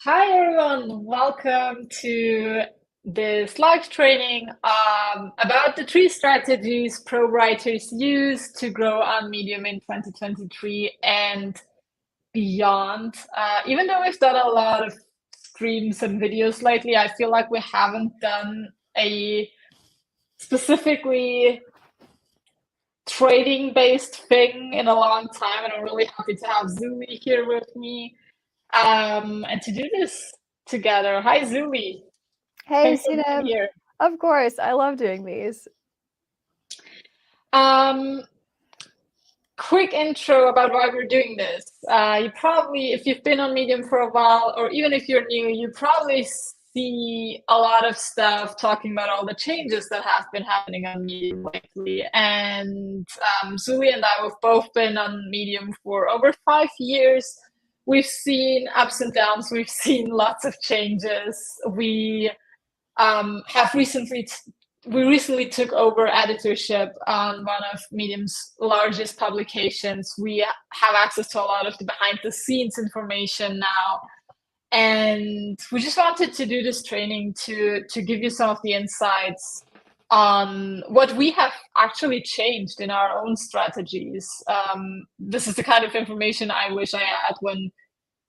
Hi everyone, welcome to this live training about the three strategies pro writers use to grow on Medium in 2023 and beyond. Even though we've done a lot of streams and videos lately, I feel like we haven't done a specifically trading based thing in a long time, and I'm really happy to have Zulie here with me and to do this together. Hi, Zulie. Hey, Thanks for being Sinem. here. Of course, I love doing these. Um, Quick intro about why we're doing this. You probably, if you've been on Medium for a while, or even if you're new, you probably see a lot of stuff talking about all the changes that have been happening on Medium lately. And Zulie and I, we've both been on Medium for over 5 years. We've seen ups and downs. We've seen lots of changes. Have recently we recently took over editorship on one of Medium's largest publications. We have access to a lot of the behind the scenes information now, and we just wanted to do this training to give you some of the insights on what we have actually changed in our own strategies. This is the kind of information I wish I had when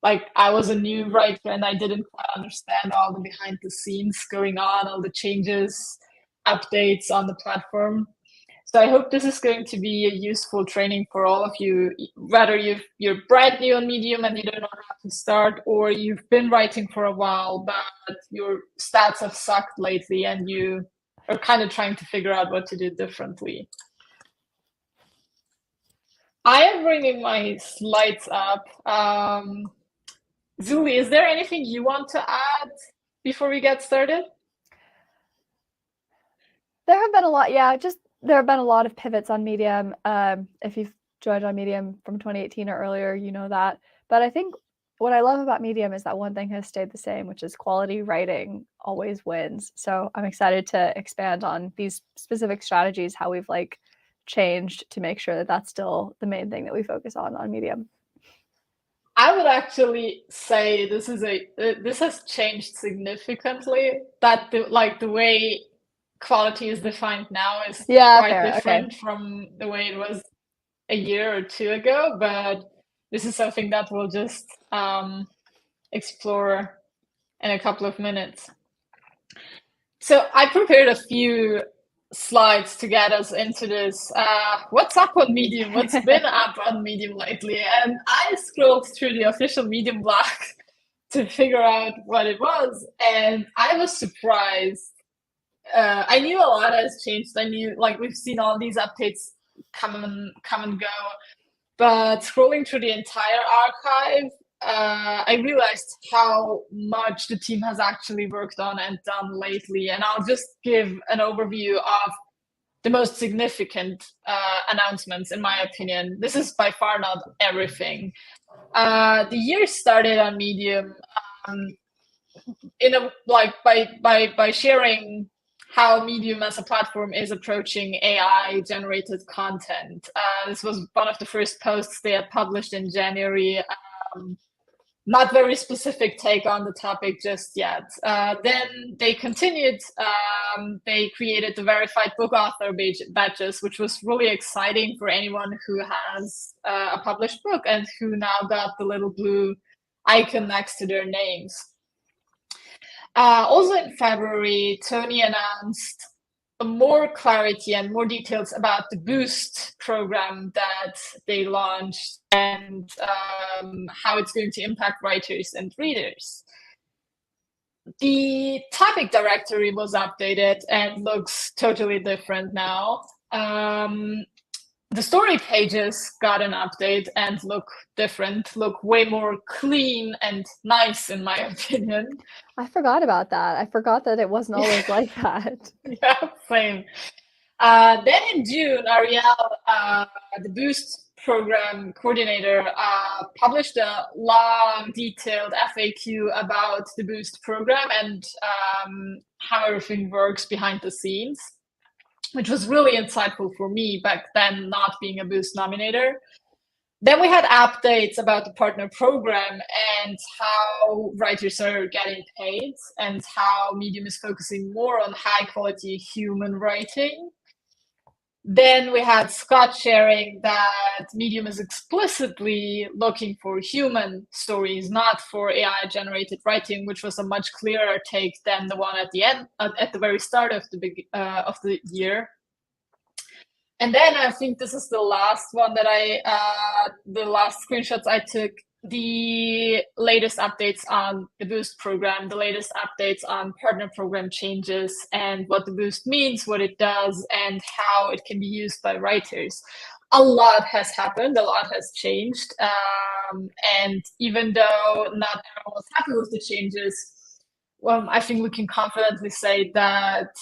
I was a new writer and I didn't quite understand all the behind the scenes going on, all the changes, updates on the platform. So I hope this is going to be a useful training for all of you, whether you're brand new on Medium and you don't know how to start, or you've been writing for a while, but your stats have sucked lately and you are kind of trying to figure out what to do differently. I am bringing my slides up. Zulie, is there anything you want to add before we get started? There have been a lot, yeah, just there have been a lot of pivots on Medium. If you've joined on Medium from 2018 or earlier, you know that. But I think what I love about Medium is that one thing has stayed the same, which is quality writing always wins. So I'm excited to expand on these specific strategies, how we've changed to make sure that that's still the main thing that we focus on Medium. I would actually say this has changed significantly. That the way quality is defined now is Yeah, quite fair. Okay. different from the way it was a year or two ago. But this is something that we'll just explore in a couple of minutes. So I prepared a few slides to get us into this. What's up on Medium? What's been up on Medium lately? And I scrolled through the official Medium blog to figure out what it was, and I was surprised. I knew a lot has changed. I knew we've seen all these updates come and go, but scrolling through the entire archive, I realized how much the team has actually worked on and done lately. And I'll just give an overview of the most significant announcements, in my opinion. This is by far not everything. The year started on Medium um, in a by sharing how Medium as a platform is approaching AI generated content. This was one of the first posts they had published in January. Not very specific take on the topic just yet. Then they continued. They created the verified book author badges, which was really exciting for anyone who has a published book and who now got the little blue icon next to their names. Also in February, Tony announced more clarity and more details about the Boost program that they launched and how it's going to impact writers and readers. The topic directory was updated and looks totally different now. The story pages got an update and look different, look way more clean and nice, in my opinion. I forgot about that. I forgot that it wasn't always like that. Yeah, same. Then in June, Ariel, the Boost program coordinator, published a long, detailed FAQ about the Boost program and how everything works behind the scenes, which was really insightful for me back then, not being a Boost nominator. Then we had updates about the partner program and how writers are getting paid and how Medium is focusing more on high quality human writing. Then we had Scott sharing that Medium is explicitly looking for human stories, not for AI generated writing, which was a much clearer take than the one at the end, at the very start of the year. And then I think this is the last one that the last screenshots I took, the latest updates on the Boost program, the latest updates on partner program changes and what the Boost means, what it does, and how it can be used by writers. A lot has happened, a lot has changed. And even though not everyone was happy with the changes, well, I think we can confidently say that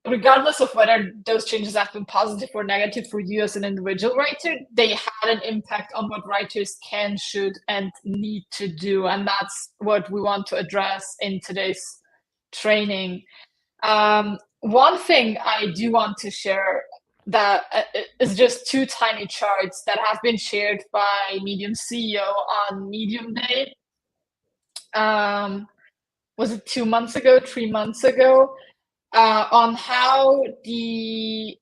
regardless of whether those changes have been positive or negative for you as an individual writer, they had an impact on what writers can, should, and need to do. And that's what we want to address in today's training. One thing I do want to share that is just two tiny charts that have been shared by Medium CEO on Medium Day. Was it 2 months ago, 3 months ago? On how the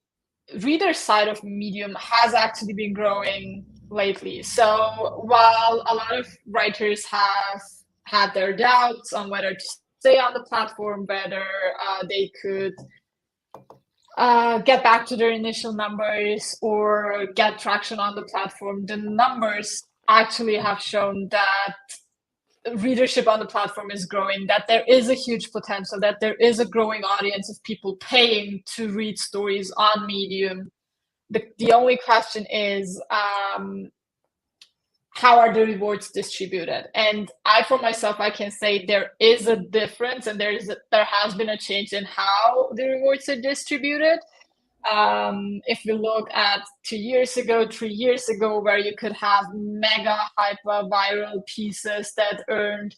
reader side of Medium has actually been growing lately. So while a lot of writers have had their doubts on whether to stay on the platform, whether they could get back to their initial numbers or get traction on the platform, the numbers actually have shown that readership on the platform is growing, that there is a huge potential, that there is a growing audience of people paying to read stories on Medium. The only question is, how are the rewards distributed? And for myself, I can say there is a difference, and there has been a change in how the rewards are distributed. If you look at 2 years ago, 3 years ago, where you could have mega hyper viral pieces that earned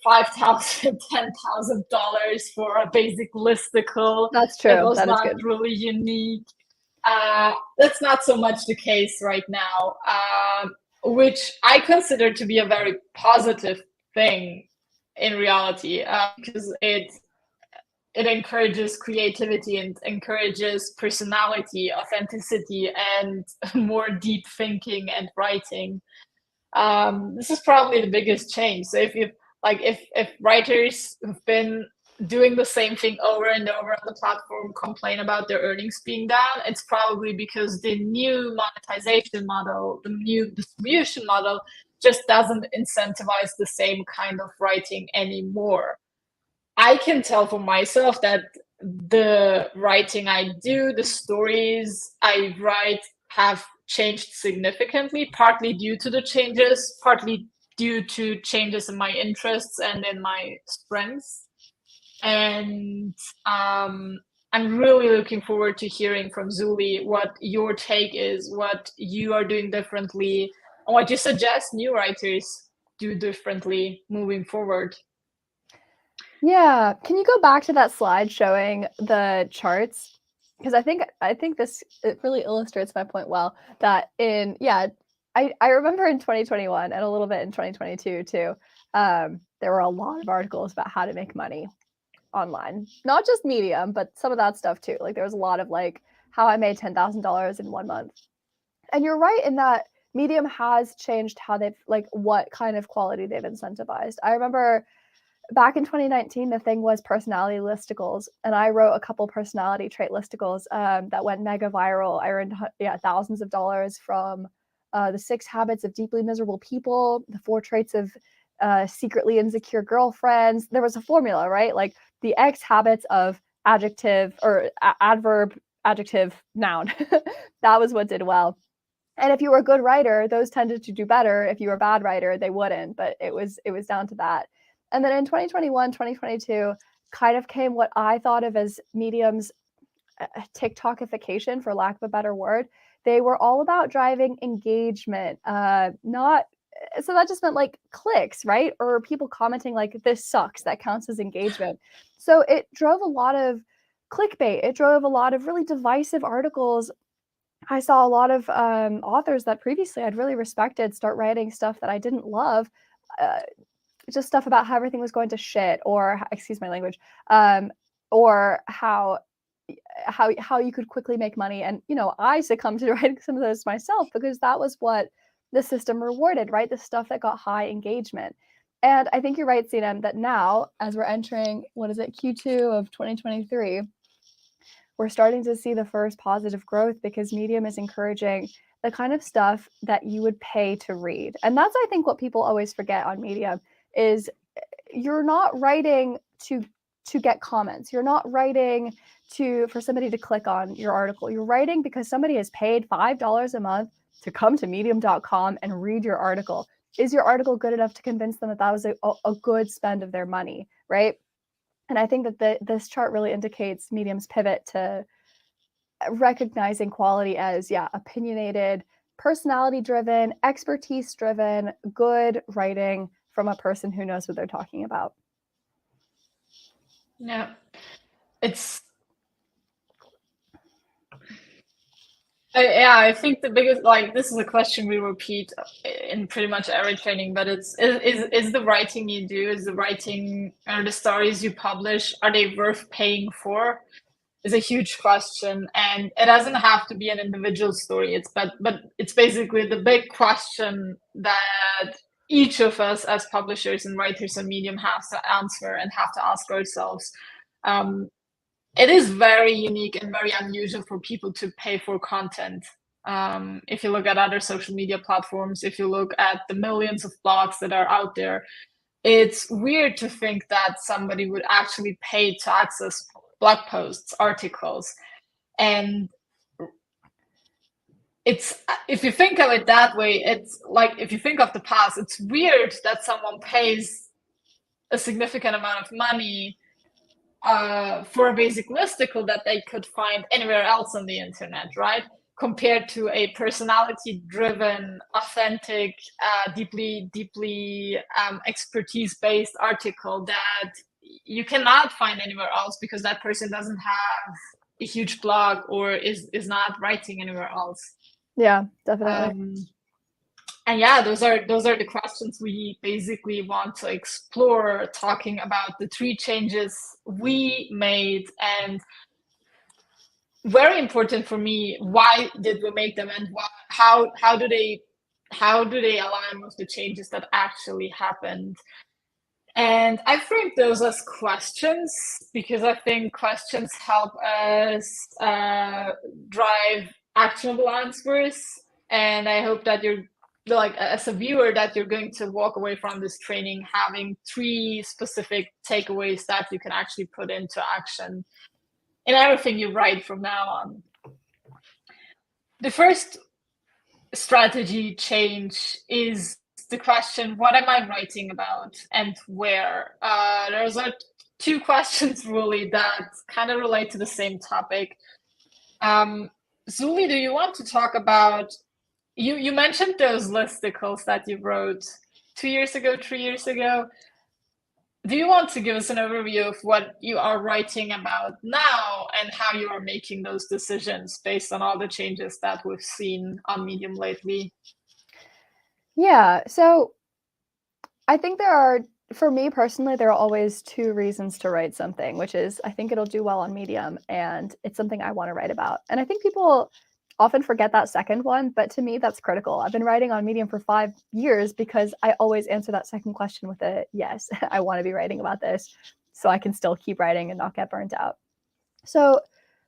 $5,000, $10,000 for a basic listicle. That's true. That was That is not good. really unique. That's not so much the case right now, which I consider to be a very positive thing in reality, because it encourages creativity and encourages personality, authenticity, and more deep thinking and writing. This is probably the biggest change. So if writers who've been doing the same thing over and over on the platform complain about their earnings being down, it's probably because the new monetization model, the new distribution model, just doesn't incentivize the same kind of writing anymore. I can tell for myself that the writing I do, the stories I write have changed significantly, partly due to the changes, partly due to changes in my interests and in my strengths. And I'm really looking forward to hearing from Zulie what your take is, what you are doing differently, and what you suggest new writers do differently moving forward. Yeah. Can you go back to that slide showing the charts? Because I think this, it really illustrates my point well, that I remember in 2021 and a little bit in 2022 too, there were a lot of articles about how to make money online. Not just Medium, but some of that stuff too. Like there was a lot of like how I made $10,000 in 1 month. And you're right in that Medium has changed how they've, like, what kind of quality they've incentivized. I remember back in 2019, the thing was personality listicles, and I wrote a couple personality trait listicles that went mega viral. I earned thousands of dollars from the 6 habits of deeply miserable people, the 4 traits of secretly insecure girlfriends. There was a formula, right? Like the X habits of adjective or adverb, adjective, noun. That was what did well. And if you were a good writer, those tended to do better. If you were a bad writer, they wouldn't. But it was down to that. And then in 2021, 2022, kind of came what I thought of as Medium's TikTokification, for lack of a better word. They were all about driving engagement, not so that just meant like clicks, right? Or people commenting like, this sucks. That counts as engagement. So it drove a lot of clickbait. It drove a lot of really divisive articles I saw a lot of authors that previously I'd really respected start writing stuff that I didn't love, just stuff about how everything was going to shit, or excuse my language, or how you could quickly make money. And I succumbed to writing some of those myself because that was what the system rewarded, right? The stuff that got high engagement. And I think you're right, Sinem, that now, as we're entering, what is it, Q2 of 2023, we're starting to see the first positive growth because Medium is encouraging the kind of stuff that you would pay to read. And that's, I think, what people always forget on Medium is you're not writing to get comments. You're not writing for somebody to click on your article. You're writing because somebody has paid $5 a month to come to medium.com and read your article. Is your article good enough to convince them that that was a good spend of their money, right? And I think that this chart really indicates Medium's pivot to recognizing quality as, opinionated, personality-driven, expertise-driven, good writing from a person who knows what they're talking about. Yeah, I think the biggest, this is a question we repeat in pretty much every training, but is the writing you do, is the writing or the stories you publish, are they worth paying for? Is a huge question, and it doesn't have to be an individual story. But it's basically the big question that each of us as publishers and writers on Medium have to answer and have to ask ourselves. It is very unique and very unusual for people to pay for content. If you look at other social media platforms, if you look at the millions of blogs that are out there, it's weird to think that somebody would actually pay to access blog posts, articles. And if you think of it that way, it's like, if you think of the past, it's weird that someone pays a significant amount of money for a basic listicle that they could find anywhere else on the internet, right? Compared to a personality-driven, authentic, deeply expertise-based article that you cannot find anywhere else because that person doesn't have a huge blog or is not writing anywhere else. Yeah, definitely. And yeah, those are the questions we basically want to explore, talking about the 3 changes we made, and very important for me, why did we make them, and how do they align with the changes that actually happened? And I framed those as questions because I think questions help us drive actionable answers. And I hope that you're, like, as a viewer, that you're going to walk away from this training having 3 specific takeaways that you can actually put into action in everything you write from now on. The first strategy change is the question, what am I writing about and where? There's 2 questions really that kind of relate to the same topic. Zulie, do you want to talk about, you mentioned those listicles that you wrote 2 years ago, 3 years ago. Do you want to give us an overview of what you are writing about now and how you are making those decisions based on all the changes that we've seen on Medium lately? Yeah, so I think for me personally, there are always 2 reasons to write something, which is I think it'll do well on Medium and it's something I want to write about. And I think people often forget that second one, but to me, that's critical. I've been writing on Medium for 5 years because I always answer that second question with a yes, I want to be writing about this so I can still keep writing and not get burnt out. So,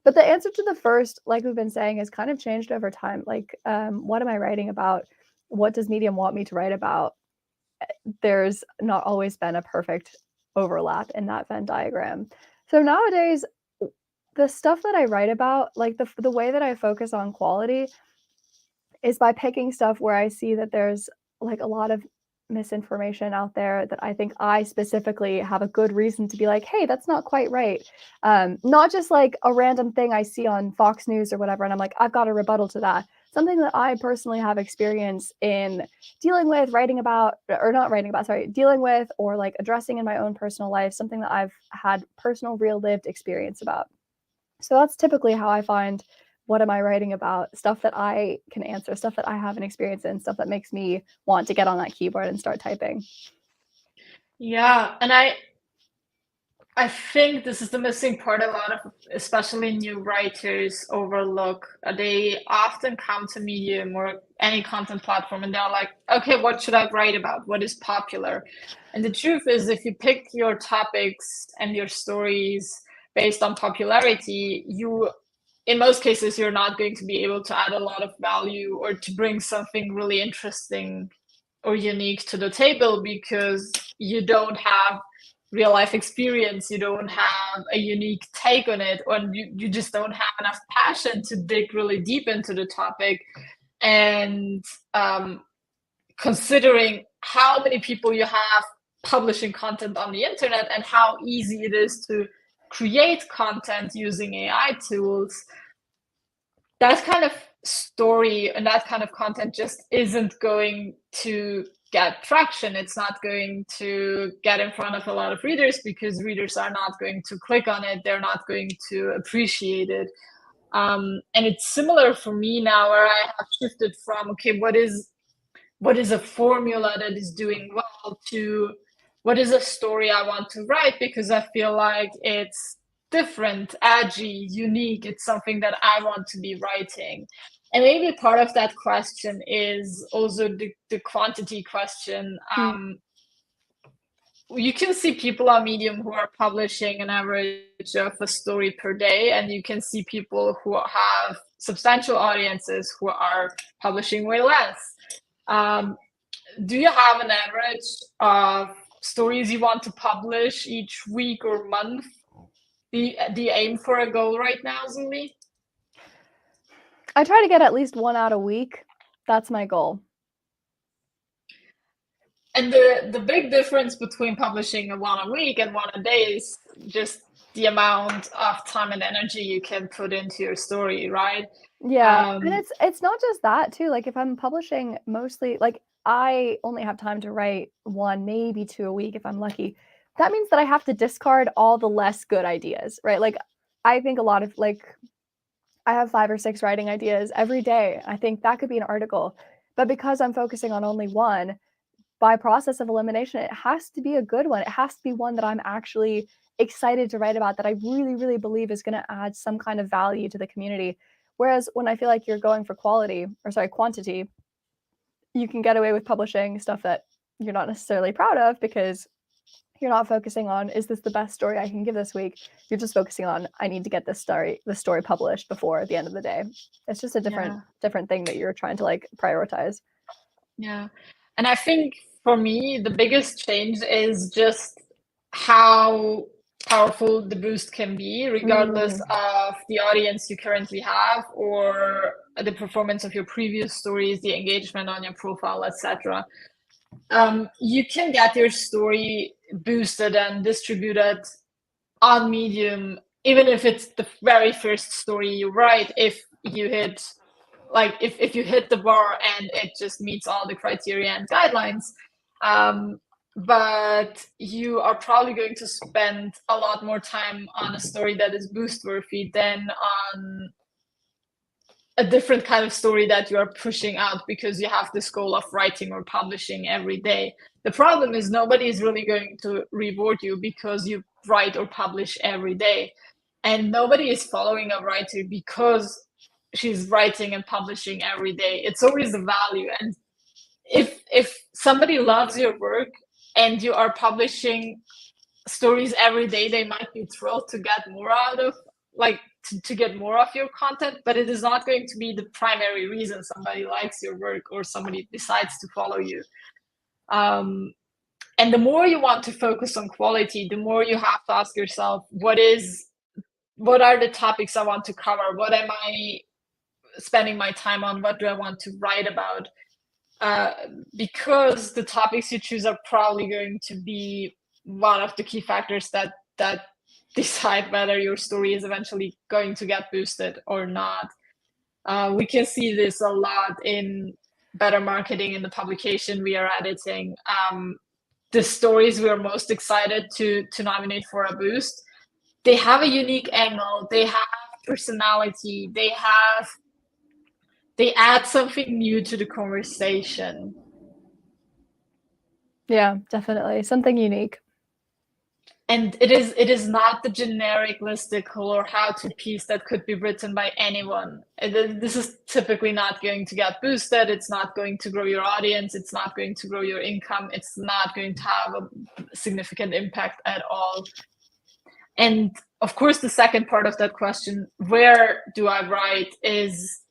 but the answer to the first, like we've been saying, has kind of changed over time. Like, what am I writing about? What does Medium want me to write about? There's not always been a perfect overlap in that Venn diagram. So nowadays, the stuff that I write about, like the way that I focus on quality is by picking stuff where I see that there's like a lot of misinformation out there that I think I specifically have a good reason to be like, hey, that's not quite right. Not just like a random thing I see on Fox News or whatever, and I'm like, I've got a rebuttal to that. Something that I personally have experience in dealing with, dealing with, or like addressing in my own personal life, something that I've had personal, real lived experience about. So that's typically how I find what am I writing about? Stuff that I can answer, stuff that I have an experience in, stuff that makes me want to get on that keyboard and start typing. Yeah, and I think this is the missing part a lot of, especially new writers, overlook. They often come to Medium or any content platform and they're like, okay, what should I write about? What is popular? And the truth is, if you pick your topics and your stories based on popularity, in most cases, you're not going to be able to add a lot of value or to bring something really interesting or unique to the table because you don't have real life experience, you don't have a unique take on it, or you just don't have enough passion to dig really deep into the topic. And considering how many people you have publishing content on the internet and how easy it is to create content using AI tools, that kind of story and that kind of content just isn't going to get traction. It's not going to get in front of a lot of readers because readers are not going to click on it. They're not going to appreciate it. And it's similar for me now where I have shifted from, okay, what is a formula that is doing well to what is a story I want to write, because I feel like it's different, edgy, unique. It's something that I want to be writing. And maybe part of that question is also the quantity question. You can see people on Medium who are publishing an average of a story per day, and you can see people who have substantial audiences who are publishing way less. Do you have an average of stories you want to publish each week or month? Do you aim for a goal right now, Zulie? I try to get at least one out a week. That's my goal. And the big difference between publishing one a week and one a day is just the amount of time and energy you can put into your story, right? Yeah, and it's not just that too. Like if I'm publishing mostly, like I only have time to write one, maybe two a week if I'm lucky. That means that I have to discard all the less good ideas, right? Like I think a lot of I have 5 or 6 writing ideas every day. I think that could be an article. But because I'm focusing on only one, by process of elimination, it has to be a good one. It has to be one that I'm actually excited to write about, that I really, really believe is going to add some kind of value to the community. Whereas when I feel like you're going for quantity, you can get away with publishing stuff that you're not necessarily proud of because you're not focusing on, is this the best story I can give this week? You're just focusing on, I need to get the story published before the end of the day. It's just a different thing that you're trying to like prioritize. Yeah. And I think for me, the biggest change is just how powerful the boost can be, regardless of the audience you currently have or the performance of your previous stories, the engagement on your profile, etc. You can get your story boosted and distributed on Medium, even if it's the very first story you write, if you hit if you hit the bar and it just meets all the criteria and guidelines. But you are probably going to spend a lot more time on a story that is boost worthy than on a different kind of story that you are pushing out because you have this goal of writing or publishing every day. The problem is nobody is really going to reward you because you write or publish every day. And nobody is following a writer because she's writing and publishing every day. It's always the value. And if somebody loves your work and you are publishing stories every day, they might be thrilled to get more out of to get more of your content, but it is not going to be the primary reason somebody likes your work or somebody decides to follow you. And the more you want to focus on quality, the more you have to ask yourself, what are the topics I want to cover? What am I spending my time on? What do I want to write about? Because the topics you choose are probably going to be one of the key factors that decide whether your story is eventually going to get boosted or not. We can see this a lot in better marketing in the publication we are editing. The stories we are most excited to nominate for a boost, they have a unique angle. They have personality. They add something new to the conversation. Yeah, definitely. Something unique. And it is not the generic listicle or how-to piece that could be written by anyone. This is typically not going to get boosted. It's not going to grow your audience. It's not going to grow your income. It's not going to have a significant impact at all. And of course, the second part of that question, where do I write, is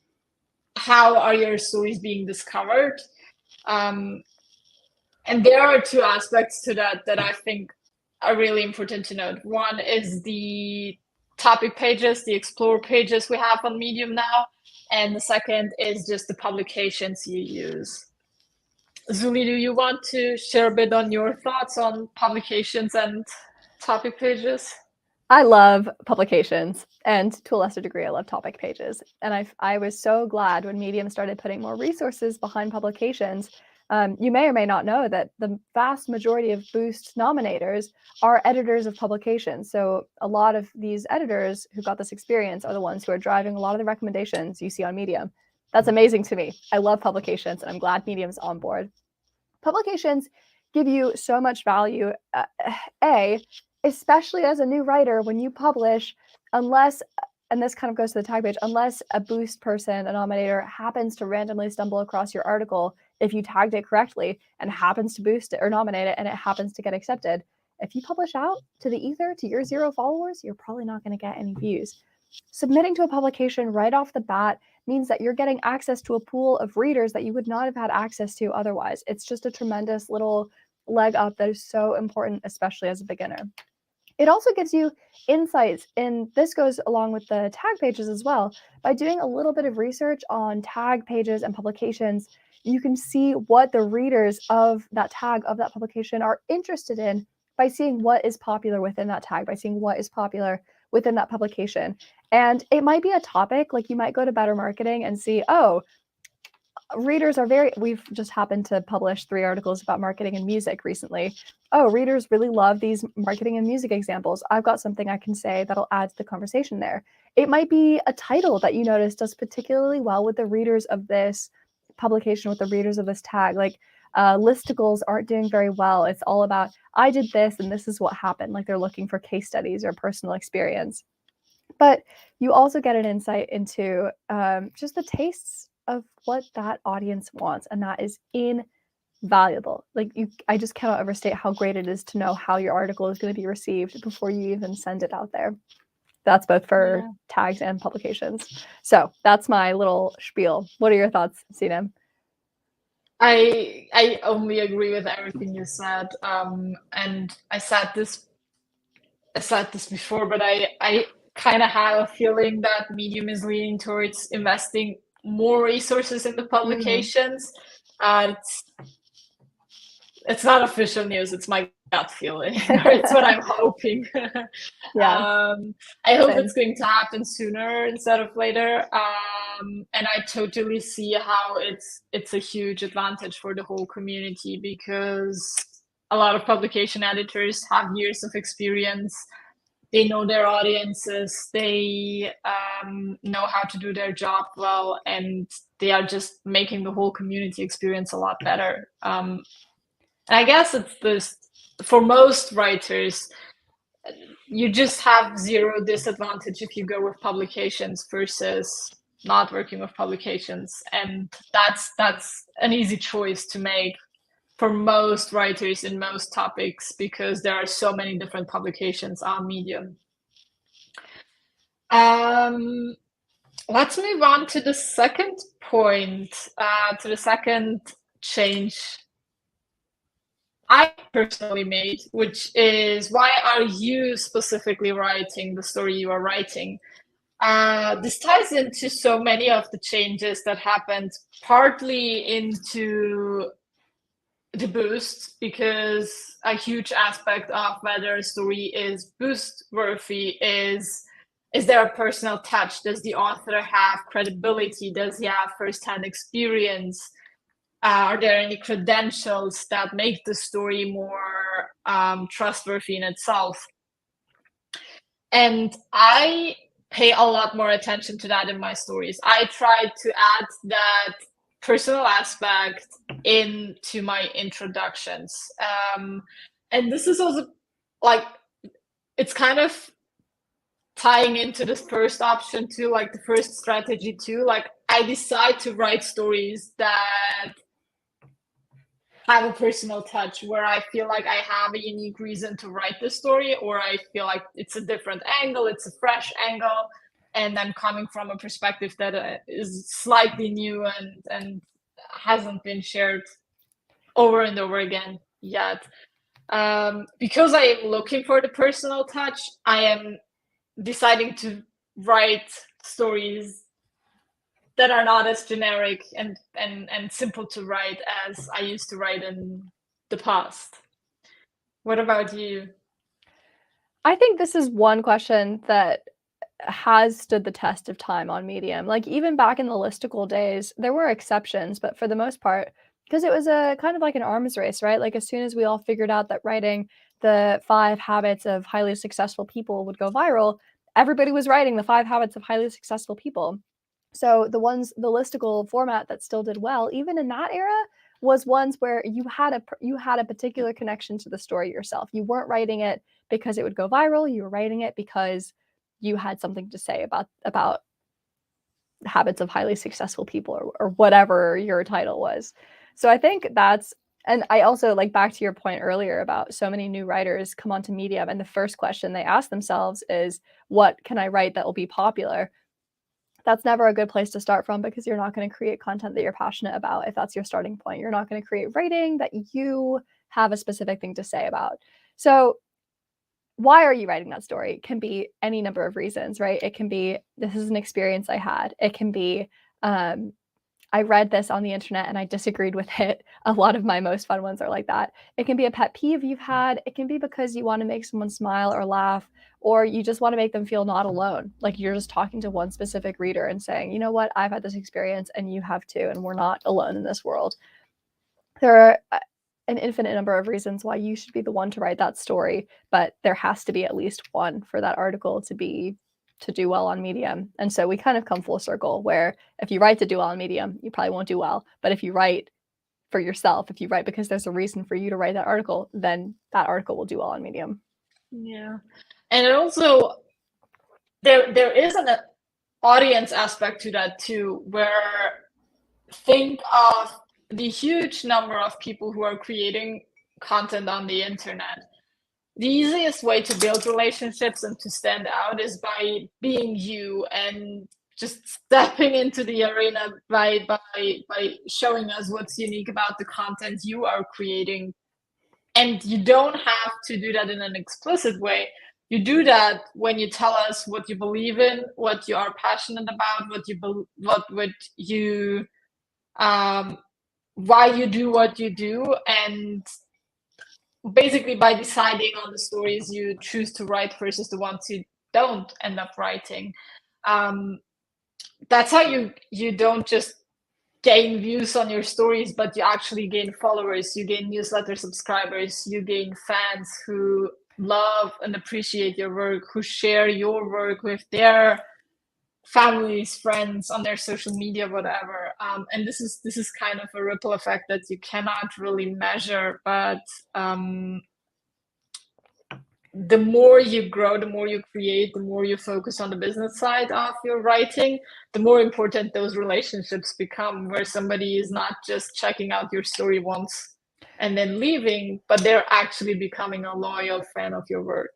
how are your stories being discovered? And there are two aspects to that I think are really important to note. One is the topic pages, the explore pages we have on Medium now. And the second is just the publications you use. Zulie, do you want to share a bit on your thoughts on publications and topic pages? I love publications, and to a lesser degree, I love topic pages. And I was so glad when Medium started putting more resources behind publications. You may or may not know that the vast majority of Boost nominators are editors of publications. So a lot of these editors who got this experience are the ones who are driving a lot of the recommendations you see on Medium. That's amazing to me. I love publications, and I'm glad Medium's on board. Publications give you so much value. Especially as a new writer, when you publish, unless, and this kind of goes to the tag page, unless a Boost person, a nominator, happens to randomly stumble across your article, if you tagged it correctly and happens to boost it or nominate it and it happens to get accepted, if you publish out to the ether, to your 0 followers, you're probably not going to get any views. Submitting to a publication right off the bat means that you're getting access to a pool of readers that you would not have had access to otherwise. It's just a tremendous little leg up that is so important, especially as a beginner. It also gives you insights, and this goes along with the tag pages as well. By doing a little bit of research on tag pages and publications, you can see what the readers of that tag, of that publication, are interested in by seeing what is popular within that tag, by seeing what is popular within that publication. And it might be a topic, like you might go to Better Marketing and see, oh, readers are we've just happened to publish 3 articles about marketing and music recently. Oh, readers really love these marketing and music examples. I've got something I can say that'll add to the conversation there. It might be a title that you notice does particularly well with the readers of this publication, with the readers of this tag. Like listicles aren't doing very well. It's all about, I did this and this is what happened. Like they're looking for case studies or personal experience. But you also get an insight into just the tastes of what that audience wants, and that is invaluable. Like I just cannot overstate how great it is to know how your article is going to be received before you even send it out there. That's both for tags and publications. So that's my little spiel. What are your thoughts, Sinem? I only agree with everything you said. And I said this before, but I kind of have a feeling that Medium is leaning towards investing more resources in the publications. It's not official news. It's my gut feeling. It's what I'm hoping. Yeah. I hope it's going to happen sooner instead of later. And I totally see how it's a huge advantage for the whole community, because a lot of publication editors have years of experience. They know their audiences, they know how to do their job well, and they are just making the whole community experience a lot better. And I guess it's this, for most writers, you just have 0 disadvantage if you go with publications versus not working with publications. And that's an easy choice to make for most writers in most topics, because there are so many different publications on Medium. Let's move on to the second point, to the second change I personally made, which is, why are you specifically writing the story you are writing? This ties into so many of the changes that happened, partly into the boost, because a huge aspect of whether a story is boost worthy is there a personal touch? Does the author have credibility? Does he have firsthand experience? Are there any credentials that make the story more trustworthy in itself? And I pay a lot more attention to that in my stories. I try to add that personal aspect into my introductions. And this is also like, it's kind of tying into this first option too, like the first strategy too. Like, I decide to write stories that have a personal touch, where I feel like I have a unique reason to write the story, or I feel like it's a different angle, it's a fresh angle, and I'm coming from a perspective that is slightly new and hasn't been shared over and over again yet. Because I am looking for the personal touch, I am deciding to write stories that are not as generic and simple to write as I used to write in the past. What about you? I think this is one question that has stood the test of time on Medium. Like, even back in the listicle days, there were exceptions, but for the most part, because it was a kind of like an arms race, right? Like, as soon as we all figured out that writing the 5 habits of highly successful people would go viral, everybody was writing the 5 habits of highly successful people. So the listicle format that still did well, even in that era, was ones where you had a particular connection to the story yourself. You weren't writing it because it would go viral. You were writing it because you had something to say about habits of highly successful people, or whatever your title was. So I think that's, and I also, like, back to your point earlier about so many new writers come onto Medium and the first question they ask themselves is, what can I write that will be popular? That's never a good place to start from, because you're not going to create content that you're passionate about if that's your starting point. You're not going to create writing that you have a specific thing to say about. So why are you writing that story? It can be any number of reasons, right? It can be, this is an experience I had. It can be, I read this on the internet and I disagreed with it. A lot of my most fun ones are like that. It can be a pet peeve you've had. It can be because you want to make someone smile or laugh, or you just want to make them feel not alone. Like, you're just talking to one specific reader and saying, you know what, I've had this experience and you have too, and we're not alone in this world. There are an infinite number of reasons why you should be the one to write that story, but there has to be at least one for that article to do well on Medium. And so we kind of come full circle, where if you write to do well on Medium, you probably won't do well. But if you write for yourself, if you write because there's a reason for you to write that article, then that article will do well on Medium. Yeah. And also, there is an audience aspect to that too, where, think of the huge number of people who are creating content on the internet. The easiest way to build relationships and to stand out is by being you and just stepping into the arena by showing us what's unique about the content you are creating. And you don't have to do that in an explicit way. You do that when you tell us what you believe in, what you are passionate about, what you why you do what you do, and basically by deciding on the stories you choose to write versus the ones you don't end up writing. That's how you don't just gain views on your stories, but you actually gain followers, you gain newsletter subscribers, you gain fans who love and appreciate your work, who share your work with their families, friends, on their social media, whatever. And this is kind of a ripple effect that you cannot really measure, but the more you grow, the more you create, the more you focus on the business side of your writing, the more important those relationships become, where somebody is not just checking out your story once and then leaving, but they're actually becoming a loyal fan of your work.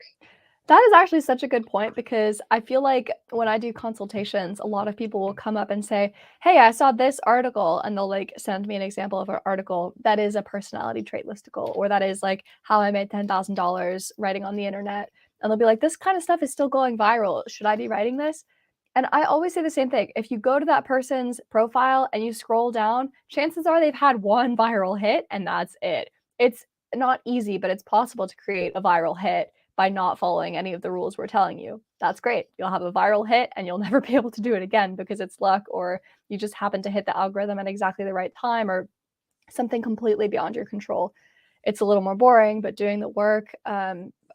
That is actually such a good point, because I feel like when I do consultations, a lot of people will come up and say, hey, I saw this article, and they'll like send me an example of an article that is a personality trait listicle, or that is like how I made $10,000 writing on the internet. And they'll be like, this kind of stuff is still going viral. Should I be writing this? And I always say the same thing. If you go to that person's profile and you scroll down, chances are they've had one viral hit and that's it. It's not easy, but it's possible to create a viral hit by not following any of the rules we're telling you. That's great. You'll have a viral hit and you'll never be able to do it again because it's luck, or you just happen to hit the algorithm at exactly the right time, or something completely beyond your control. It's a little more boring, but doing the work,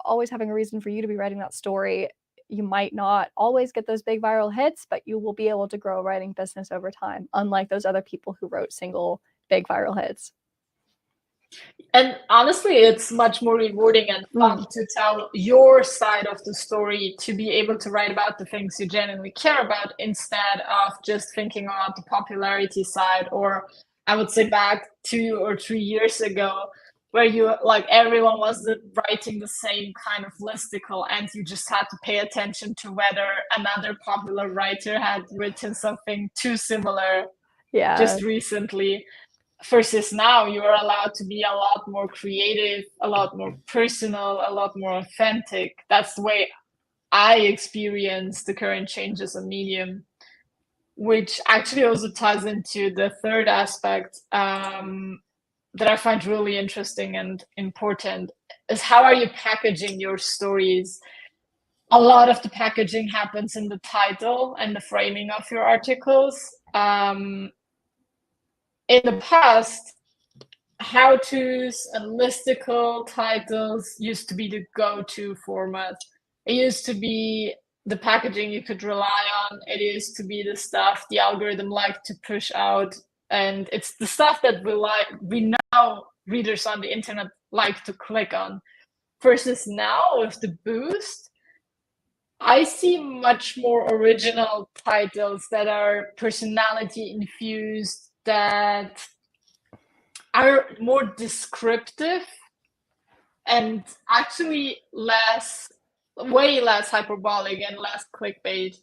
always having a reason for you to be writing that story, you might not always get those big viral hits, but you will be able to grow a writing business over time, unlike those other people who wrote single big viral hits. And honestly, it's much more rewarding and fun to tell your side of the story, to be able to write about the things you genuinely care about instead of just thinking about the popularity side. Or I would say back 2 or 3 years ago, where you like everyone was writing the same kind of listicle, and you just had to pay attention to whether another popular writer had written something too similar just recently. Versus now, you are allowed to be a lot more creative, a lot more personal, a lot more authentic. That's the way I experience the current changes in Medium, which actually also ties into the third aspect that I find really interesting and important, is how are you packaging your stories? A lot of the packaging happens in the title and the framing of your articles. In the past, how-tos and listicle titles used to be the go-to format. It used to be the packaging you could rely on. It used to be the stuff the algorithm liked to push out, and it's the stuff that we know readers on the internet like to click on. Versus now, with the boost, I see much more original titles that are personality infused, that are more descriptive and actually way less hyperbolic and less clickbait,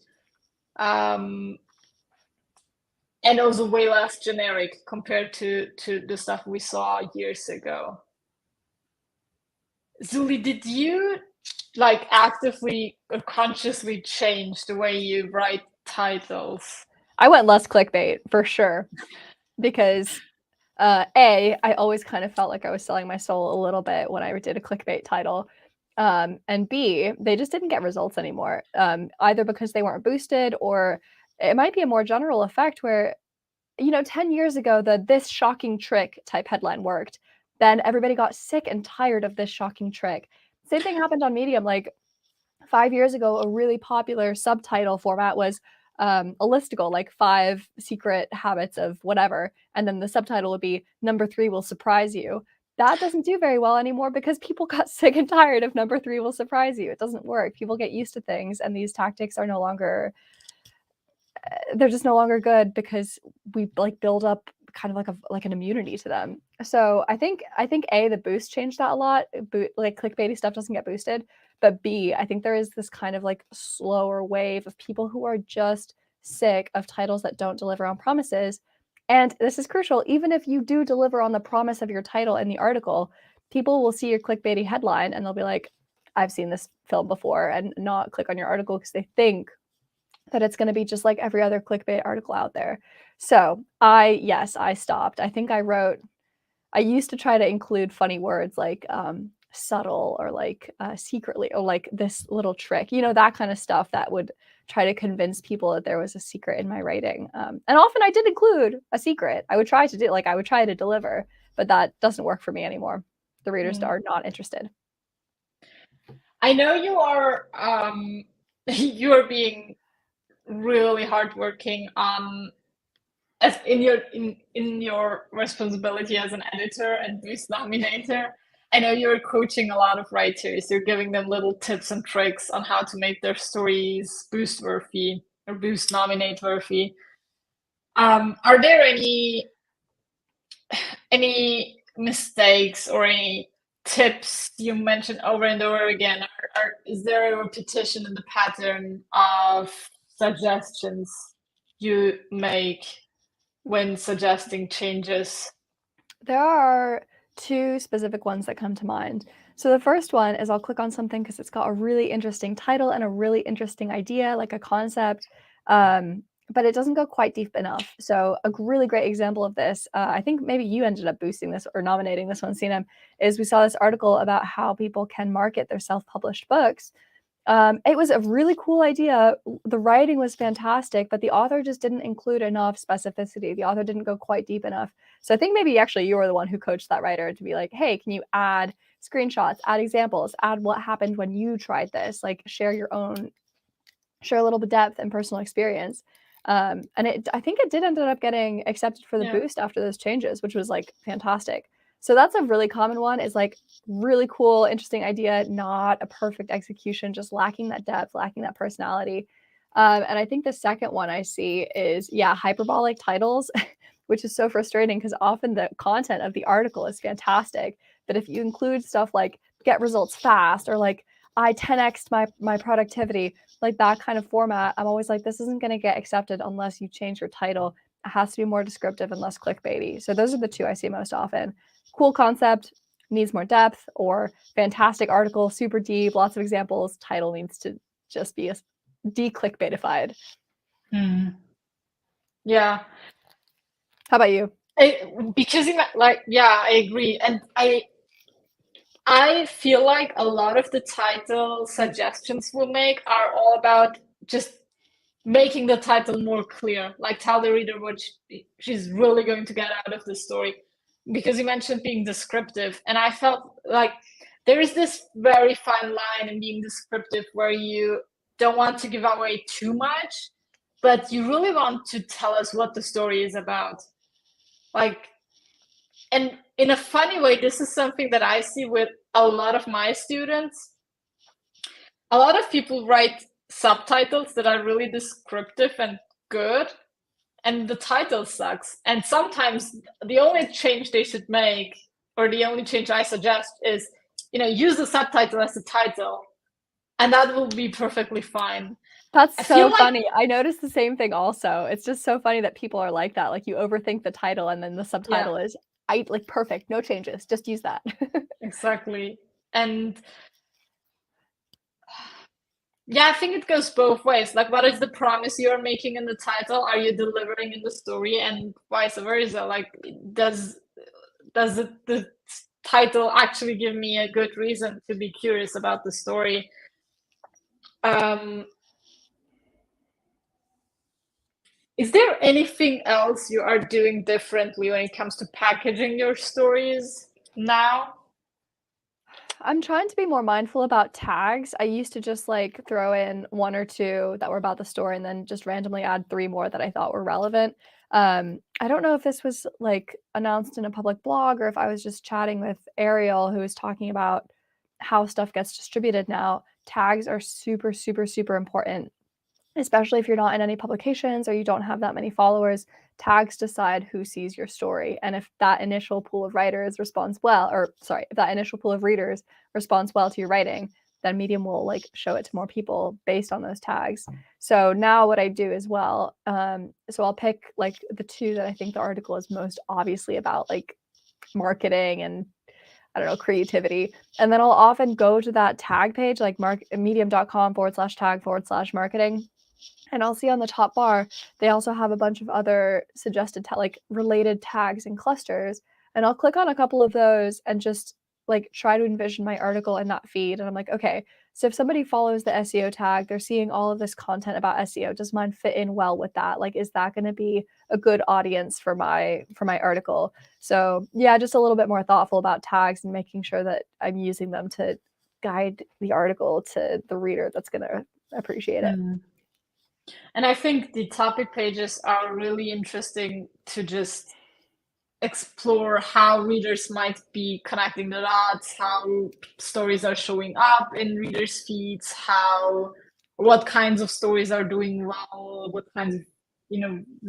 and also way less generic compared to the stuff we saw years ago. Zulie, did you like actively or consciously change the way you write titles? I went less clickbait for sure, because A, I always kind of felt like I was selling my soul a little bit when I did a clickbait title. And B, they just didn't get results anymore, either because they weren't boosted, or it might be a more general effect where, 10 years ago, this shocking trick type headline worked. Then everybody got sick and tired of this shocking trick. Same thing happened on Medium. Like 5 years ago, a really popular subtitle format was a listicle, like 5 secret habits of whatever, and then the subtitle would be number 3 will surprise you. That doesn't do very well anymore because people got sick and tired of number 3 will surprise you. It doesn't work. People get used to things, and these tactics are no longer, they're just no longer good because we like build up kind of like an immunity to them. So I think A, the boost changed that a lot. Like clickbaity stuff doesn't get boosted. But B, I think there is this kind of like slower wave of people who are just sick of titles that don't deliver on promises. And this is crucial. Even if you do deliver on the promise of your title in the article, people will see your clickbaity headline and they'll be like, I've seen this film before, and not click on your article because they think that it's going to be just like every other clickbait article out there. So I stopped. I think I used to try to include funny words like subtle, or like secretly, or like this little trick, that kind of stuff that would try to convince people that there was a secret in my writing. And often I did include a secret. I would try to deliver, but that doesn't work for me anymore. The readers are not interested. I know you are you are being really hardworking as in your responsibility as an editor and boost nominator. I know you're coaching a lot of writers. You're giving them little tips and tricks on how to make their stories boost worthy or boost nominate worthy. Are there any mistakes or any tips you mentioned over and over again? Is there a repetition in the pattern of suggestions you make when suggesting changes? There are 2 specific ones that come to mind. So the first one is I'll click on something because it's got a really interesting title and a really interesting idea, like a concept, but it doesn't go quite deep enough. So a really great example of this, I think maybe you ended up boosting this or nominating this one, Sinem, is we saw this article about how people can market their self-published books. It was a really cool idea. The writing was fantastic, but the author just didn't include enough specificity. The author didn't go quite deep enough. So I think maybe actually you were the one who coached that writer to be like, hey, can you add screenshots, add examples, add what happened when you tried this, like share your own share a little bit of depth and personal experience. And I think it did end up getting accepted for the boost after those changes, which was like fantastic. So that's a really common one, is like really cool, interesting idea, not a perfect execution, just lacking that depth, lacking that personality. And I think the second one I see is, hyperbolic titles, which is so frustrating because often the content of the article is fantastic. But if you include stuff like get results fast or like I 10x'd my productivity, like that kind of format, I'm always like, this isn't going to get accepted unless you change your title. It has to be more descriptive and less clickbaity. So those are the two I see most often. Cool concept, needs more depth, or fantastic article, super deep, lots of examples, title needs to just be de-clickbaitified. Yeah. How about you? Because I agree. And I feel like a lot of the title suggestions we make are all about just making the title more clear, like tell the reader what she's really going to get out of the story. Because you mentioned being descriptive, and I felt like there is this very fine line in being descriptive where you don't want to give away too much, but you really want to tell us what the story is about. Like, and in a funny way, this is something that I see with a lot of my students. A lot of people write subtitles that are really descriptive and good, and the title sucks. And sometimes the only change they should make, or the only change I suggest, is use the subtitle as the title, and that will be perfectly fine. That's so funny. I noticed the same thing also. It's just so funny that people are like that. Like you overthink the title and then the subtitle is like perfect, no changes, just use that. Exactly. And yeah, I think it goes both ways. Like, what is the promise you're making in the title? Are you delivering in the story, and vice versa? Like, does the title actually give me a good reason to be curious about the story? Is there anything else you are doing differently when it comes to packaging your stories now? I'm trying to be more mindful about tags. I used to just like throw in one or two that were about the story and then just randomly add 3 more that I thought were relevant. I don't know if this was like announced in a public blog or if I was just chatting with Ariel, who was talking about how stuff gets distributed now. Tags are super, super, super important, especially if you're not in any publications or you don't have that many followers. Tags decide who sees your story. And if that initial pool of writers responds well, if that initial pool of readers responds well to your writing, then Medium will like show it to more people based on those tags. So now what I do as well, so I'll pick like the 2 that I think the article is most obviously about, like marketing and I don't know, creativity. And then I'll often go to that tag page, like medium.com/tag/marketing. And I'll see on the top bar, they also have a bunch of other suggested like related tags and clusters. And I'll click on a couple of those and just like try to envision my article in that feed. And I'm like, okay, so if somebody follows the SEO tag, they're seeing all of this content about SEO. Does mine fit in well with that? Like, is that going to be a good audience for my article? So yeah, just a little bit more thoughtful about tags and making sure that I'm using them to guide the article to the reader that's going to appreciate it. And I think the topic pages are really interesting to just explore how readers might be connecting the dots, how stories are showing up in readers' feeds, what kinds of stories are doing well, what kinds of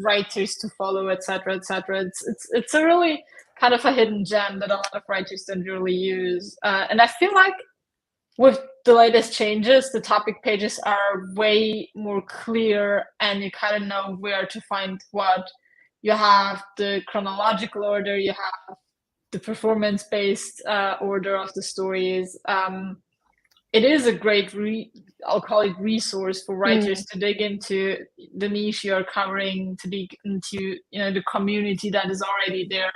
writers to follow, etc., etc. It's a really kind of a hidden gem that a lot of writers don't really use, and I feel like with the latest changes, the topic pages are way more clear, and you kind of know where to find what. You have the chronological order, you have the performance-based order of the stories. It is a great, I'll call it, resource for writers to dig into the niche you're covering, to dig into the community that is already there.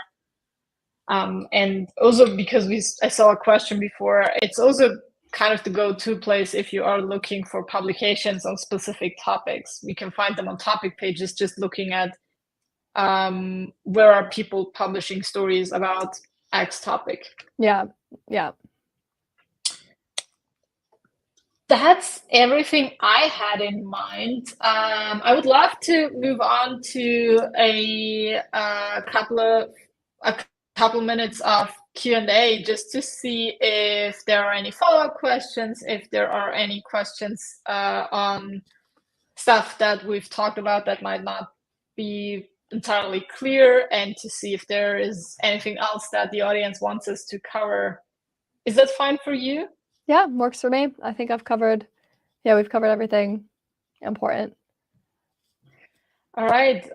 And also because I saw a question before, it's also kind of the go-to place if you are looking for publications on specific topics. We can find them on topic pages just looking at where are people publishing stories about X topic. Yeah. That's everything I had in mind. I would love to move on to a couple minutes of Q&A just to see if there are any follow-up questions, if there are any questions on stuff that we've talked about that might not be entirely clear, and to see if there is anything else that the audience wants us to cover. Is that fine for you? Yeah, works for me. I think we've covered everything important. All right.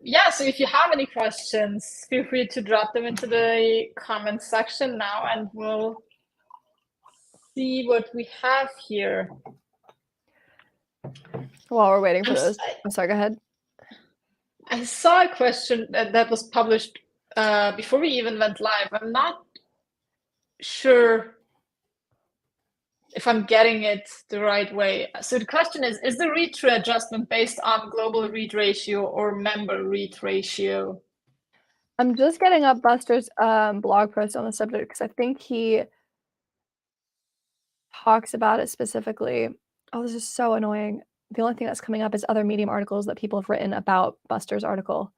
Yeah, so if you have any questions, feel free to drop them into the comment section now, and we'll see what we have here. While we're waiting for those. I'm sorry, go ahead. I saw a question that was published before we even went live. I'm not sure if I'm getting it the right way. So the question is the read-through adjustment based on global read ratio or member read ratio? I'm just getting up Buster's blog post on the subject because I think he talks about it specifically. Oh, this is so annoying. The only thing that's coming up is other Medium articles that people have written about Buster's article.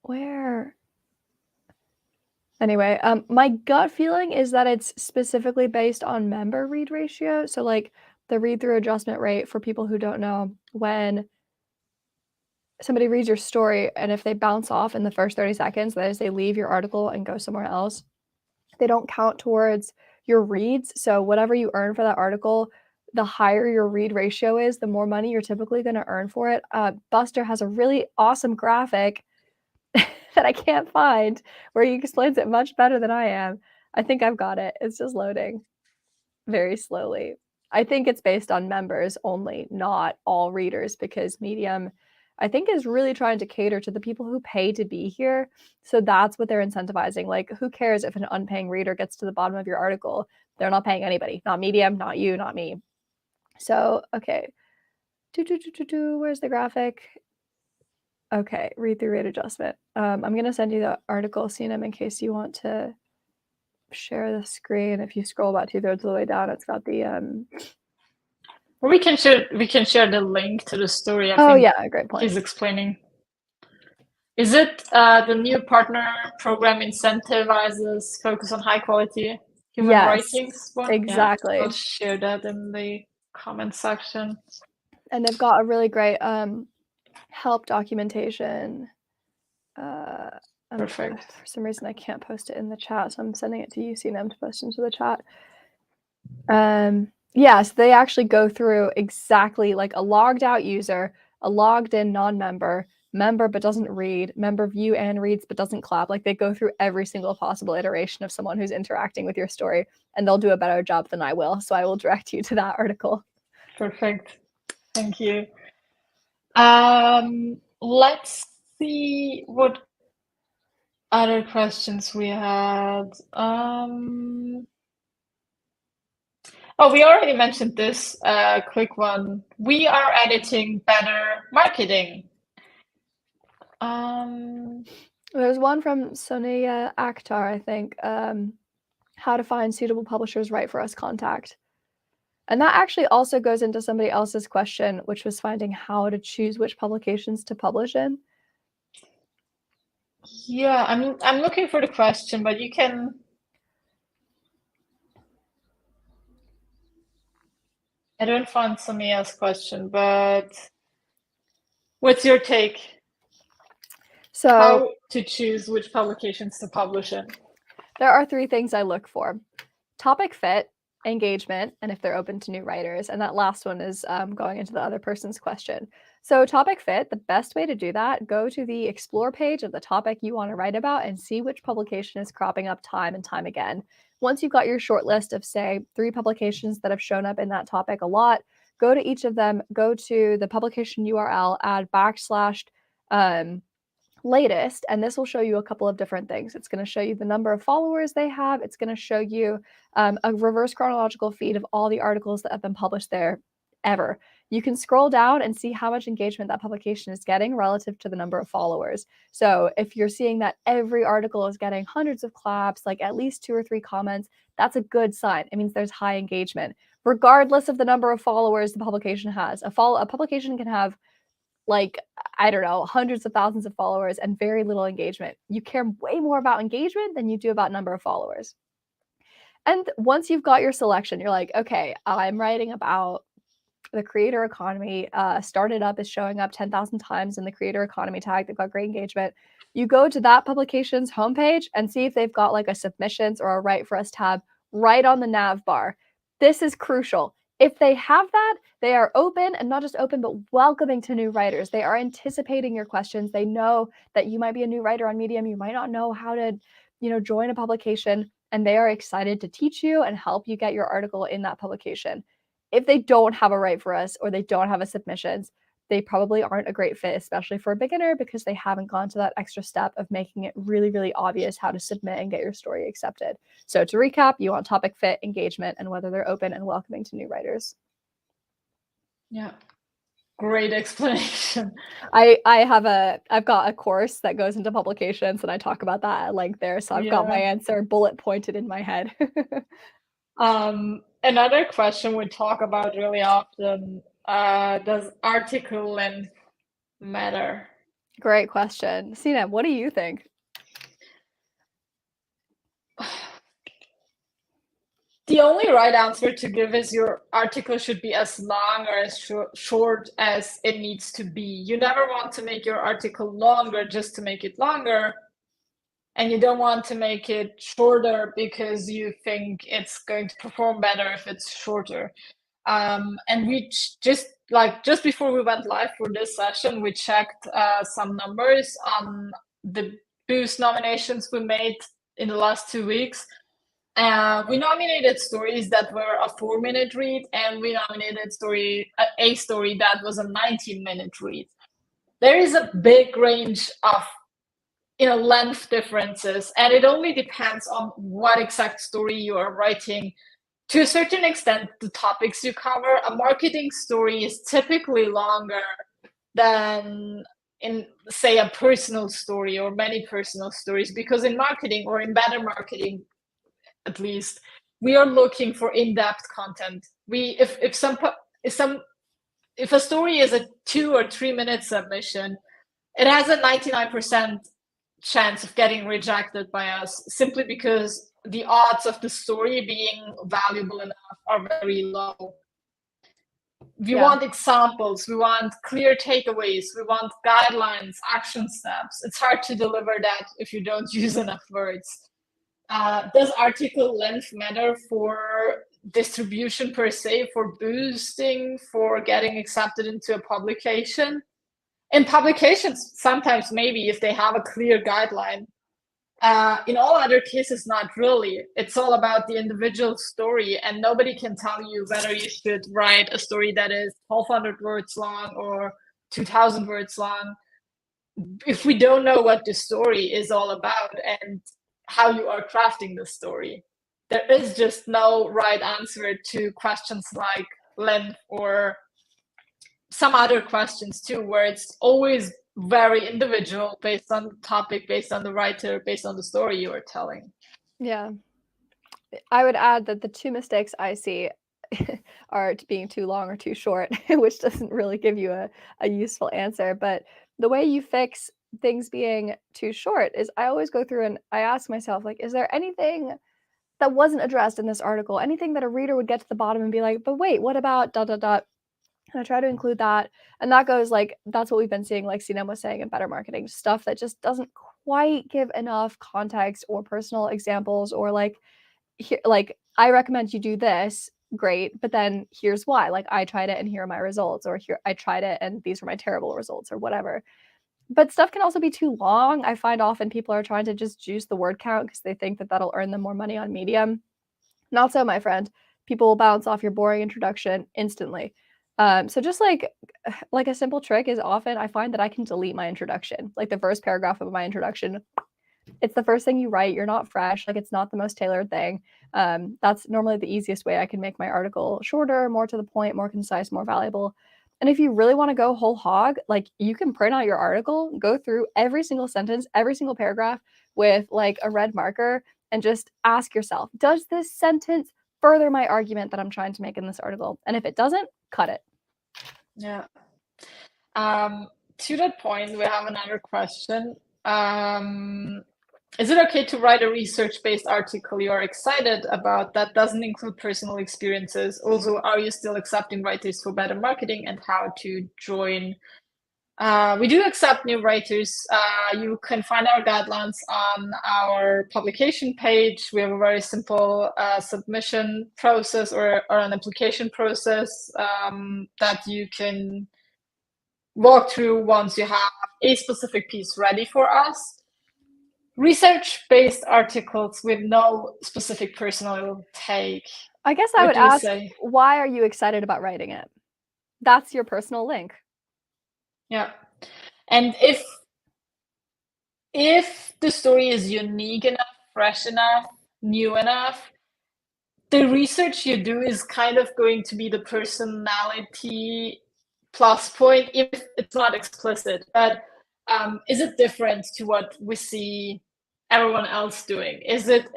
Where? Anyway, my gut feeling is that it's specifically based on member read ratio. So like the read-through adjustment rate, for people who don't know, when somebody reads your story and if they bounce off in the first 30 seconds, that is, they leave your article and go somewhere else, they don't count towards your reads. So whatever you earn for that article, the higher your read ratio is, the more money you're typically going to earn for it. Buster has a really awesome graphic that I can't find where he explains it much better than I am. I think I've got it. It's just loading very slowly. I think it's based on members only, not all readers, because Medium, I think, is really trying to cater to the people who pay to be here. So that's what they're incentivizing. Like, who cares if an unpaying reader gets to the bottom of your article? They're not paying anybody. Not Medium, not you, not me. So, okay. Where's the graphic? Okay, read-through rate adjustment. I'm going to send you the article, Sinem, in case you want to share the screen. If you scroll about 2/3 of the way down, it's got the Or we can share the link to the story. I think yeah, great point. he's explaining. Is it the new partner program incentivizes focus on high quality human writings one? Exactly. Yeah, I'll share that in the comment section. And they've got a really great help documentation. Perfect. For some reason I can't post it in the chat, so I'm sending it to you, Sinem, to post into the chat. So they actually go through exactly like a logged out user, a logged in non-member, member but doesn't read, member view and reads but doesn't clap. Like, they go through every single possible iteration of someone who's interacting with your story, and they'll do a better job than I will. So I will direct you to that article. Perfect. Thank you. Let's see what other questions we had. Oh, we already mentioned this. Quick one. We are editing better marketing. There's one from Sonia Akhtar, I think. How to find suitable publishers right for us contact. And that actually also goes into somebody else's question, which was finding how to choose which publications to publish in. Yeah, I'm looking for the question, but you can. I don't find Sonia's question, but what's your take? So, how to choose which publications to publish in? There are 3 things I look for: topic fit, engagement, and if they're open to new writers. And that last one is going into the other person's question. So topic fit, the best way to do that, go to the explore page of the topic you want to write about and see which publication is cropping up time and time again. Once you've got your short list of, say, 3 publications that have shown up in that topic a lot, go to each of them, go to the publication URL, add / latest, and this will show you a couple of different things. It's going to show you the number of followers they have. It's going to show you a reverse chronological feed of all the articles that have been published there ever. you can scroll down and see how much engagement that publication is getting relative to the number of followers. So if you're seeing that every article is getting hundreds of claps, like at least 2 or 3 comments, that's a good sign. It means there's high engagement, regardless of the number of followers the publication has. A publication can have, like, I don't know, hundreds of thousands of followers and very little engagement. You care way more about engagement than you do about number of followers. And once you've got your selection, you're like, okay, I'm writing about the creator economy. Started Up is showing up 10,000 times in the creator economy tag. They've got great engagement. You go to that publication's homepage and see if they've got like a submissions or a Write for Us tab right on the nav bar. This is crucial. If they have that, they are open, and not just open, but welcoming to new writers. They are anticipating your questions. They know that you might be a new writer on Medium. You might not know how to, join a publication, and they are excited to teach you and help you get your article in that publication. If they don't have a Write for Us or they don't have a submissions, they probably aren't a great fit, especially for a beginner, because they haven't gone to that extra step of making it really, really obvious how to submit and get your story accepted. So to recap, you want topic fit, engagement, and whether they're open and welcoming to new writers. Yeah. Great explanation. I've got a course that goes into publications, and I talk about that at length there. So I've got my answer bullet pointed in my head. Another question we talk about really often, does article length matter? Great question. Sinem, what do you think? The only right answer to give is your article should be as long or as short as it needs to be. You never want to make your article longer just to make it longer. And you don't want to make it shorter because you think it's going to perform better if it's shorter. And we just before we went live for this session, we checked some numbers on the Boost nominations we made in the last 2 weeks. We nominated stories that were a 4-minute read, and we nominated a story that was a 19-minute read. There is a big range of length differences, and it only depends on what exact story you are writing. To a certain extent, the topics you cover, a marketing story is typically longer than in, say, a personal story or many personal stories, because in marketing, or in better marketing at least, we are looking for in-depth content. If a story is a 2 or 3 minute submission, it has a 99% chance of getting rejected by us, simply because the odds of the story being valuable enough are very low. We want examples, we want clear takeaways, we want guidelines, action steps. It's hard to deliver that if you don't use enough words. Does article length matter for distribution per se, for boosting, for getting accepted into a publication? In publications, sometimes maybe, if they have a clear guideline. In all other cases, not really. It's all about the individual story, and nobody can tell you whether you should write a story that is 1,200 words long or 2,000 words long if we don't know what the story is all about and how you are crafting the story. There is just no right answer to questions like length or some other questions too, where it's always very individual, based on the topic, based on the writer, based on the story you are telling. Yeah. I would add that the 2 mistakes I see are being too long or too short, which doesn't really give you a useful answer. But the way you fix things being too short is I always go through and I ask myself, like, is there anything that wasn't addressed in this article? Anything that a reader would get to the bottom and be like, but wait, what about ... And I try to include that. And that goes, like, that's what we've been seeing, like Sinem was saying, in better marketing, stuff that just doesn't quite give enough context or personal examples, or like, here, like, I recommend you do this, great, but then here's why. Like, I tried it and here are my results, or here I tried it and these were my terrible results, or whatever. But stuff can also be too long. I find often people are trying to just juice the word count because they think that that'll earn them more money on Medium. Not so, my friend. People will bounce off your boring introduction instantly. So just like a simple trick is, often I find that I can delete my introduction. Like, the first paragraph of my introduction, it's the first thing you write. You're not fresh. Like, it's not the most tailored thing. That's normally the easiest way I can make my article shorter, more to the point, more concise, more valuable. And if you really want to go whole hog, like you can print out your article, go through every single sentence, every single paragraph with like a red marker and just ask yourself, does this sentence further my argument that I'm trying to make in this article? And if it doesn't, cut it. Yeah. To that point, we have another question. Is it okay to write a research-based article you are excited about that doesn't include personal experiences? Also, are you still accepting writers for better marketing, and how to join? We do accept new writers. You can find our guidelines on our publication page. We have a very simple submission process or an application process that you can walk through once you have a specific piece ready for us. Research-based articles with no specific personal take. I guess I would ask, why are you excited about writing it? That's your personal link. Yeah. And if the story is unique enough, fresh enough, new enough, the research you do is kind of going to be the personality plus point, if it's not explicit. But is it different to what we see everyone else doing? Is it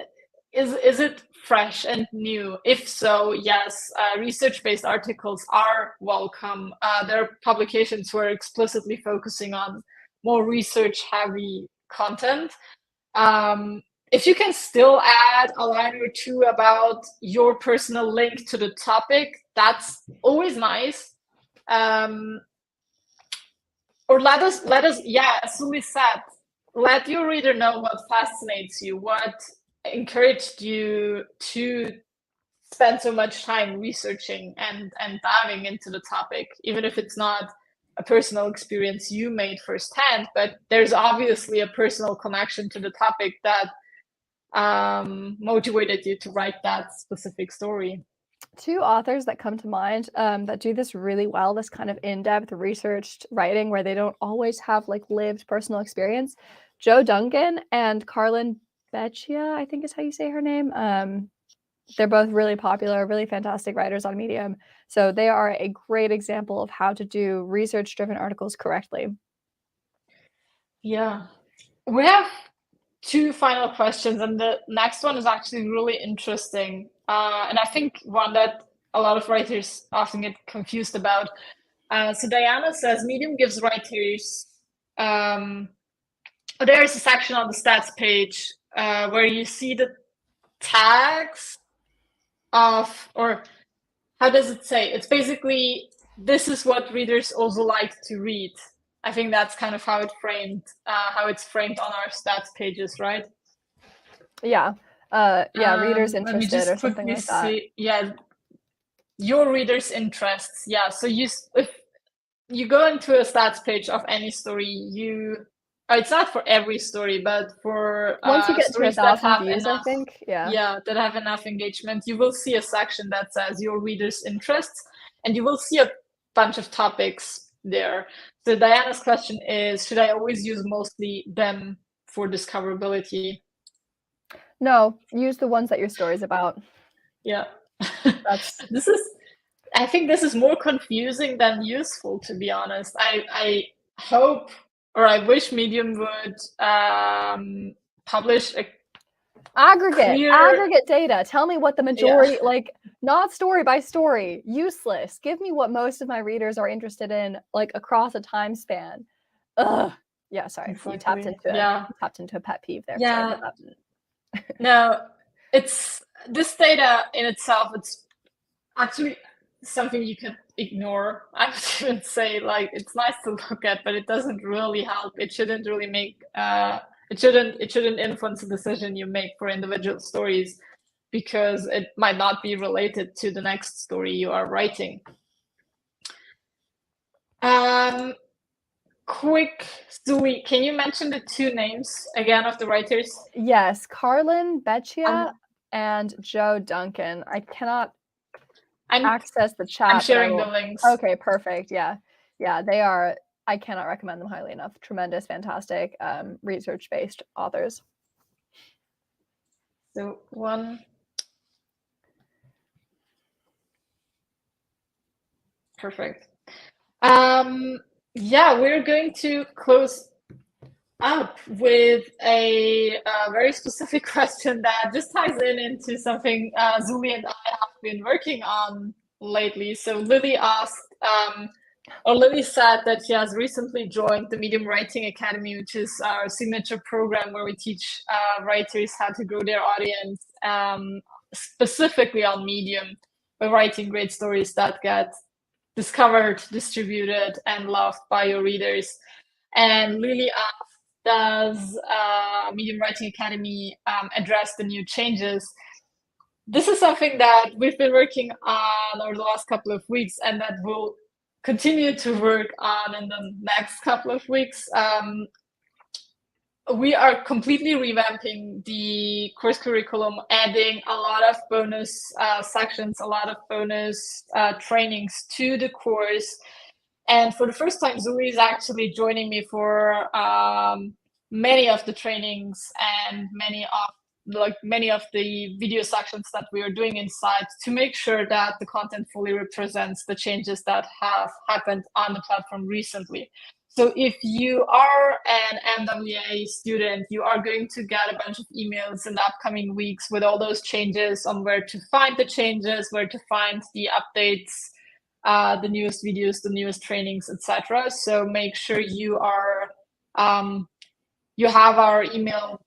fresh and new? If so, yes, research-based articles are welcome. There are publications who are explicitly focusing on more research-heavy content. If you can still add a line or two about your personal link to the topic, that's always nice. Or let us, yeah, as Zulie said, let your reader know what fascinates you, what encouraged you to spend so much time researching and diving into the topic, even if it's not a personal experience you made firsthand, but there's obviously a personal connection to the topic that motivated you to write that specific story. Two authors that come to mind that do this really well, this kind of in-depth researched writing where they don't always have like lived personal experience, Jo Duncan and Carlin Beccia, I think is how you say her name. They're both really popular, really fantastic writers on Medium. So they are a great example of how to do research-driven articles correctly. Yeah. We have two final questions, and the next one is actually really interesting. And I think one that a lot of writers often get confused about. So Diana says, Medium gives writers, there's a section on the stats page where you see the tags of, or how does it say? It's basically, this is what readers also like to read. I think that's kind of how it's framed on our stats pages, right? Yeah. Readers interested or something like that. Yeah, your readers' interests. Yeah, so if you go into a stats page of any story, it's not for every story, but for once you get to 1,000 views, enough, I think, that have enough engagement, you will see a section that says your readers' interests, and you will see a bunch of topics there. So Diana's question is, should I always use mostly them for discoverability? No, use the ones that your story's about. Yeah. I think this is more confusing than useful, to be honest. I hope, or I wish Medium would publish a aggregate data. Tell me what the majority, like not story by story, useless. Give me what most of my readers are interested in, like across a time span. Ugh. Yeah, sorry. Exactly. You tapped into a pet peeve there. Yeah. No, it's this data in itself, it's actually something you can ignore. I would even say, like, it's nice to look at, but it doesn't really help. It shouldn't really make it shouldn't influence the decision you make for individual stories, because it might not be related to the next story you are writing. Quick, Zulie, can you mention the two names again of the writers? Yes, Carlin Beccia and Jo Duncan. I cannot access the chat. I'm sharing the links. Okay, perfect. Yeah, they are. I cannot recommend them highly enough. Tremendous, fantastic, research-based authors. So one. Perfect. Yeah, we're going to close up with a very specific question that just ties into something Zulie and I have been working on lately. So Lily said that she has recently joined the Medium Writing Academy, which is our signature program where we teach writers how to grow their audience, specifically on Medium, by writing great stories that get discovered, distributed, and loved by your readers. And Lily asked, does Medium Writing Academy address the new changes? This is something that we've been working on over the last couple of weeks, and that we'll continue to work on in the next couple of weeks. We are completely revamping the course curriculum, adding a lot of bonus sections, a lot of bonus trainings to the course. And for the first time, Zulie is actually joining me for many of the trainings and many of the video sections that we are doing inside, to make sure that the content fully represents the changes that have happened on the platform recently. So if you are an MWA student, you are going to get a bunch of emails in the upcoming weeks with all those changes, on where to find the changes, where to find the updates, the newest videos, the newest trainings, etc. So make sure you have our email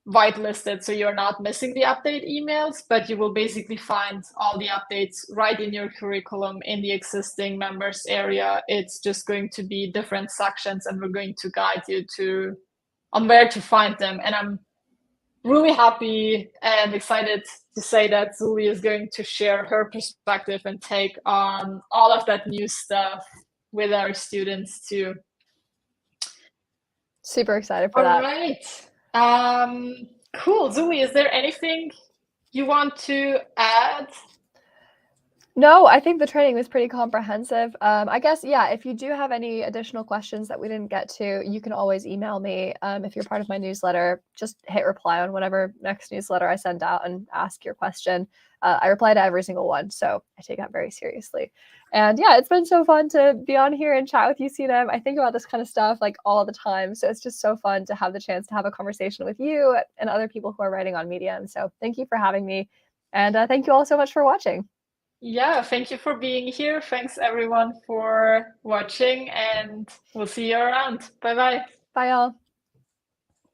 whitelisted, so you're not missing the update emails, but you will basically find all the updates right in your curriculum in the existing members area. It's just going to be different sections, and we're going to guide you on where to find them. And I'm really happy and excited to say that Zulie is going to share her perspective and take on all of that new stuff with our students too. Super excited for that. All right. Cool. Zulie, is there anything you want to add? No, I think the training was pretty comprehensive. I guess, yeah, if you do have any additional questions that we didn't get to, you can always email me. If you're part of my newsletter, just hit reply on whatever next newsletter I send out and ask your question. I reply to every single one, so I take that very seriously. And yeah, it's been so fun to be on here and chat with you, Sinem. I think about this kind of stuff like all the time, so it's just so fun to have the chance to have a conversation with you and other people who are writing on Medium. So thank you for having me, and thank you all so much for watching. Yeah, thank you for being here. Thanks everyone for watching, and we'll see you around. Bye-bye. Bye, all.